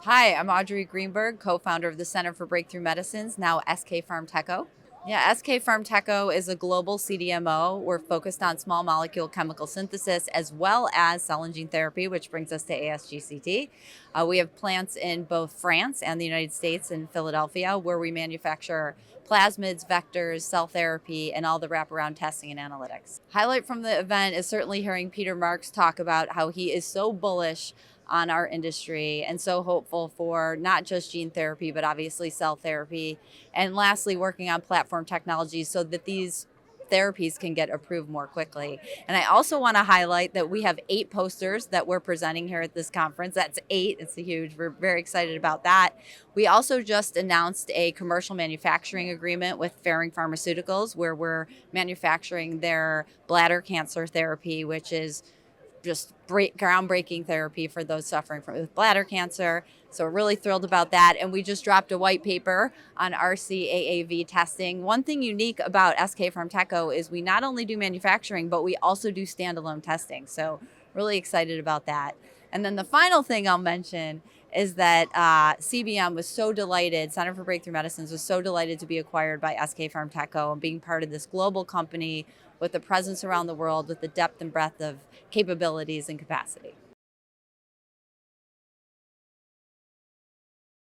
Hi, I'm Audrey Greenberg, co-founder of the Center for Breakthrough Medicines, now SK Pharmteco. Yeah, SK Pharmteco is a global CDMO. We're focused on small molecule chemical synthesis as well as cell and gene therapy, which brings us to ASGCT. We have plants in both France and the United States in Philadelphia, where we manufacture plasmids, vectors, cell therapy, and all the wraparound testing and analytics. Highlight from the event is certainly hearing Peter Marks talk about how he is so bullish on our industry and so hopeful for not just gene therapy, but obviously cell therapy. And lastly, working on platform technologies so that these therapies can get approved more quickly. And I also want to highlight that we have 8 posters that we're presenting here at this conference. That's 8. It's huge. We're very excited about that. We also just announced a commercial manufacturing agreement with Ferring Pharmaceuticals, where we're manufacturing their bladder cancer therapy, which is just groundbreaking therapy for those suffering from bladder cancer. So we're really thrilled about that. And we just dropped a white paper on RCAAV testing. One thing unique about SK Pharmteco is we not only do manufacturing, but we also do standalone testing. So really excited about that. And then the final thing I'll mention is that CBM was so delighted, Center for Breakthrough Medicines was so delighted to be acquired by SK Pharmteco and being part of this global company with a presence around the world with the depth and breadth of capabilities and capacity.